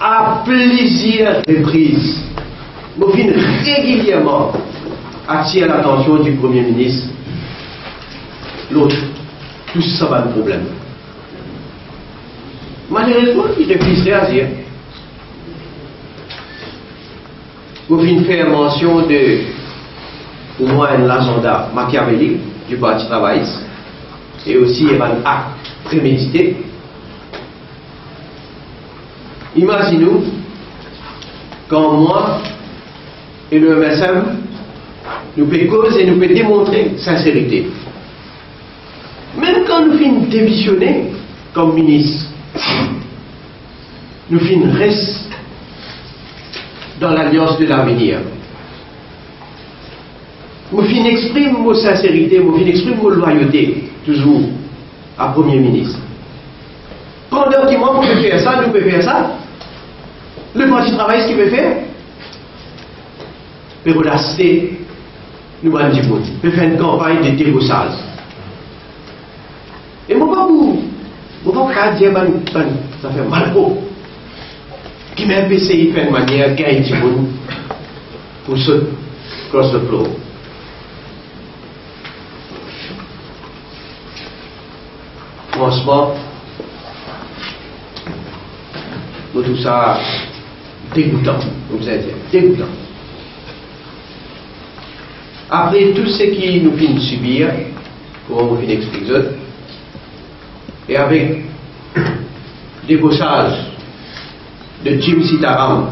à plusieurs reprises, je viens régulièrement attirer l'attention du Premier ministre. L'autre, tout ça va un problème. Malheureusement, il refuse de réagir. Je viens faire mention de, au moins, l'agenda machiavélique du Parti travailliste et aussi un acte prémédité. Imaginez-nous quand moi et le MSM nous pouvons causer et nous pouvons démontrer sincérité. Même quand nous finissons démissionner comme ministre, nous finissons rester dans l'alliance de l'avenir. Nous finissons exprimer nos sincérité, nous finissons exprimer nos loyauté, toujours, à Premier ministre. Pendant que moi, vous pouvez faire ça, nous pouvons faire ça. Le Parti travailliste qui peut faire, peut relacer, nous allons dire, peut faire une campagne de débauchage. Et moi, pas dire, ça fait mal pour. Qui m'a essayé de faire une manière gagner du monde pour se cross le flow. Franchement, tout ça dégoûtant, vous allez dire, dégoûtant. Après tout ce qui nous finit de subir, pour vous finir expliquer, et avec débauchage de Jim Sitaram,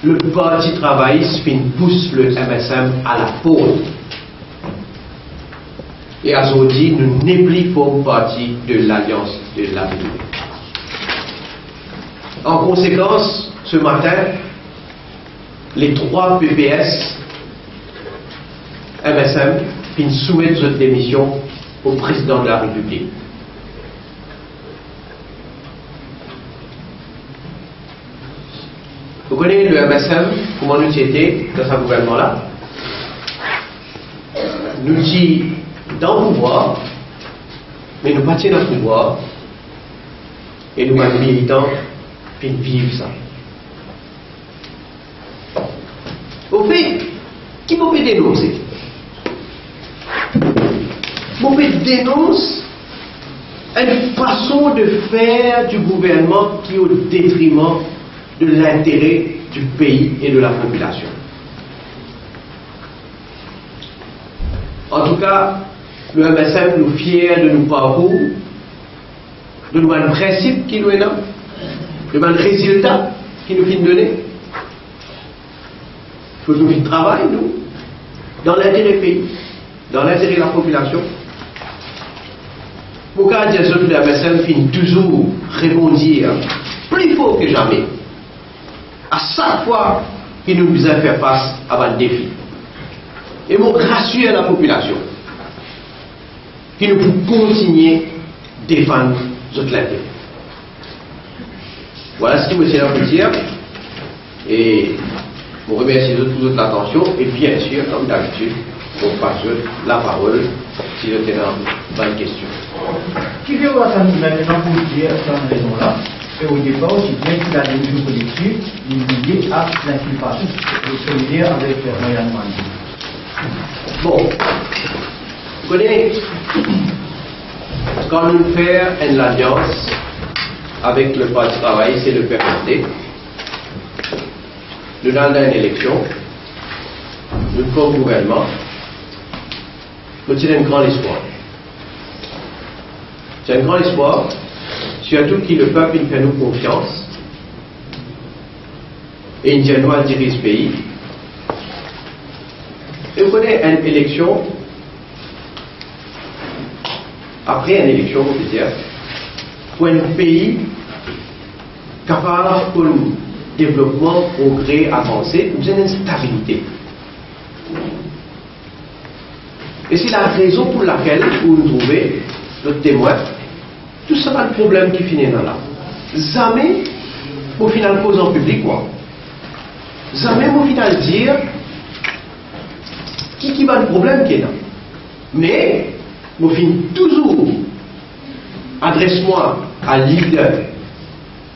le Parti travailliste pousse le MSM à la faute. Et aujourd'hui, nous n'oublions pas partie de l'Alliance de l'avenir. En conséquence, ce matin, les 3 PPS MSM soumettent leur démission au président de la République. Vous connaissez le MSM, comment nous étions dans ce gouvernement-là? Nous sommes dans le pouvoir, mais nous ne sommes pas dans le pouvoir, et nous sommes militants, puis nous vivons ça. Au fait, qui peut dénoncer? Vous pouvez dénoncer une façon de faire du gouvernement qui est au détriment de l'intérêt du pays et de la population. En tout cas, le MSM nous fier de nos parcours, de nos principes qui nous est là, de nos résultats qui nous finissent donner. Il faut que nous travaillions, nous, dans l'intérêt du pays, dans l'intérêt de la population. Pourquoi dire que le MSM finit toujours répondre plus fort que jamais à chaque fois qu'il nous a fait face à un défi. Et nous rassurer la population que nous pouvons continuer à défendre notre intérêt. Voilà ce que je veux dire. Et je remercie pour toute l'attention. Et bien sûr, comme d'habitude, on passe la parole si vous avez une question. Qui veut voir ça maintenant pour dire cette raison-là? Et au départ, aussi bien qu'il a des mesures collectives, liées à l'inculpation. Je veux dire avec Marianne Mandi. Bon, vous connaissez, quand nous faisons une alliance avec le Parti travail, c'est le permettre. Nous allons dans une élection, nous faisons gouvernement, nous avons un grand espoir. C'est un grand espoir, surtout que le peuple fait nous confiance et il nous doit diriger ce pays. Et vous connaissez une élection, après une élection, on peut dire, pour un pays capable pour le développement, progrès, avancer, vous avez une stabilité. Et c'est la raison pour laquelle vous nous trouvez, notre témoin, tout ça pas le problème qui finit dans là. Jamais, au final, pose en public quoi. Jamais, au final, dire qui va le problème qui est là. Mais, au final, toujours, adresse-moi à leader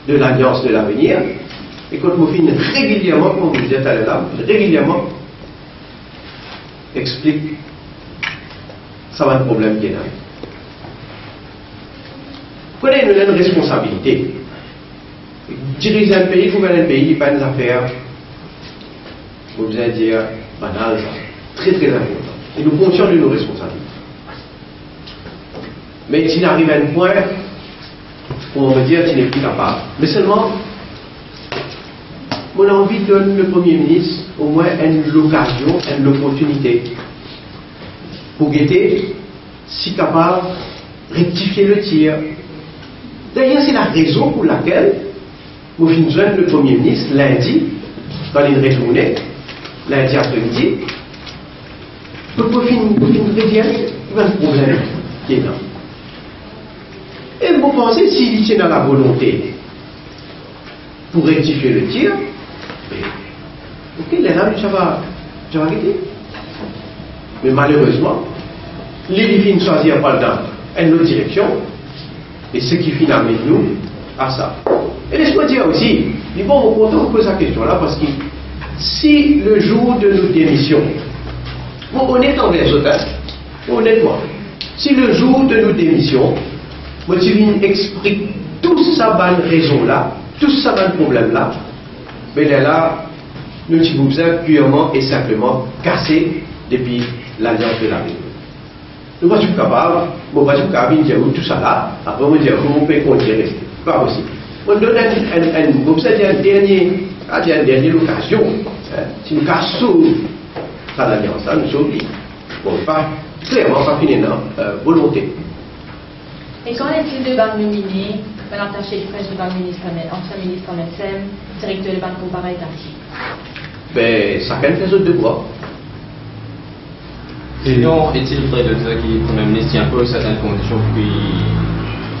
de l'Alliance de l'avenir. Et quand je finis régulièrement, comme vous disait tout à l'heure, régulièrement explique ça va être un problème qui est là. Vous connaissez une responsabilité. Diriger un pays, gouverner un pays, il n'y a pas une affaire, vous allez dire, banale, très très important. Et nous conscients de nos responsabilités. Mais s'il arrive à un point où on va dire qu'il n'est plus capable. Mais seulement, on a envie de donner le Premier ministre au moins l'occasion, l'opportunité pour guetter, si capable, rectifier le tir. D'ailleurs, c'est la raison pour laquelle nous finissons le Premier ministre lundi, quand il retournait, lundi après-midi, pour finir, il y a un problème qui est là. Et vous pensez, s'il tient dans la volonté pour rectifier le tir, ok, là, ça va arrêter. Mais malheureusement, les filles ne choisirent pas dans une autre direction, et ce qui finit avec nous à ça. Et laisse-moi dire aussi, bon, on pose la question là, parce que si le jour de nos démissions, bon, honnêtement, honnêtement, si le jour de nos démissions, moi, tu viens expliquer tout ça, bonne raison là, tout ça, bon problème là, mais là, nous avons besoin purement et simplement casser depuis l'Alliance de l'avenir. Nous ne sommes pas capables, nous ne sommes pas capables de dire tout ça là, après on va dire comment on peut continuer. Pas possible. On donne une dernière occasion, si nous cassons l'Alliance là, nous sommes oubliés. Bon, pas clairement, pas finir volonté. Et qu'en est-il de banque nominée, un attaché de presse de banque ministre, ancien ministre en SM, directeur de banque comparée d'archives? Ben, chacun fait son devoir. Sinon, est-il vrai de dire que le Premier ministre impose certaines conditions puis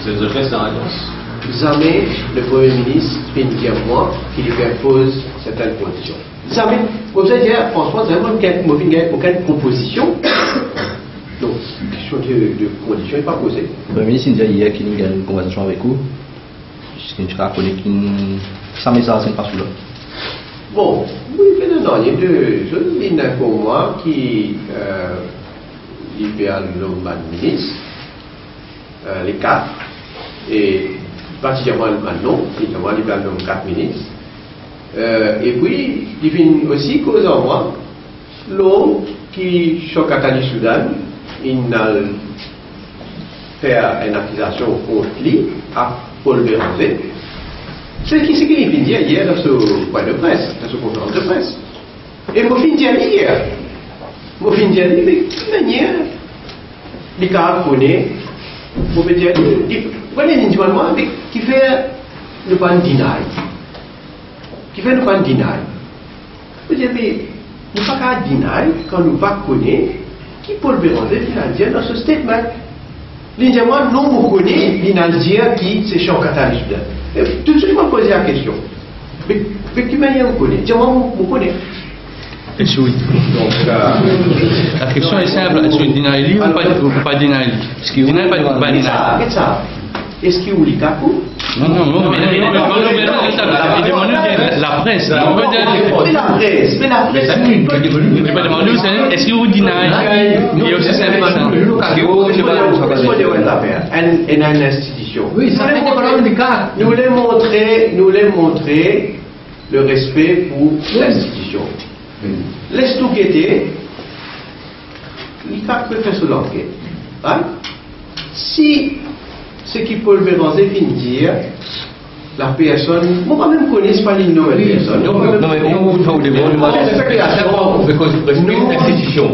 se reste dans l'Alliance? Jamais le Premier ministre fait dire moi qu'il lui impose certaines conditions. Jamais. Vous allez dire, franchement, aucune proposition. Donc, question de conditions n'est pas posée. Le Premier ministre dit hier qu'il y a une conversation avec vous. Puisqu'il a connu ça message n'est pas sous là. Bon, oui, mais non, il y a deux choses. Il y en a pour moi qui libère le ministre, les quatre, et particulièrement maintenant, évidemment, il libère le 4 ministres. Et puis, il vient aussi cause en moi, l'homme qui choque à Tani Soudan, il a fait une accusation contre lui, à Paul Béranger. C'est ce qu'il vient dire hier dans ce point de presse, dans ce conférence de presse. Et moi, je viens dire hier, mais de toute manière, les cas connaissent, je veux dire, voilà un individuellement qui fait le pan deny. Qui fait le pan deny. Je veux dire, mais nous ne pouvons pas deny quand nous ne connaissons pas qui Paul Béranger vient dire dans ce statement. L'individuellement, non, vous connaissez, il vient dire qui c'est Jean Catalyste. Tout de suite, je me pose la question. Mais de quelle manière vous connaissez? Dis-moi, vous connaissez. Donc, la question est simple, est-ce que deny ou pas deny? Est-ce qu'il deny ou pas deny? Est-ce qu'il vous dit Kakou? Non, mais la presse, mais la presse, est-ce que vous deny? Il y a aussi simple. Une institution. Oui, ça fait des problèmes de cas. Nous voulons montrer le respect pour l'institution. Laisse tout guetter. L'ICAC peut faire son enquête. Hein? Si ce qui peut le Béranger finit dire, la personne, moi même connais pas les noms de la personne. Non, mais on vous demande, c'est la spéculation, parce que c'est une institution.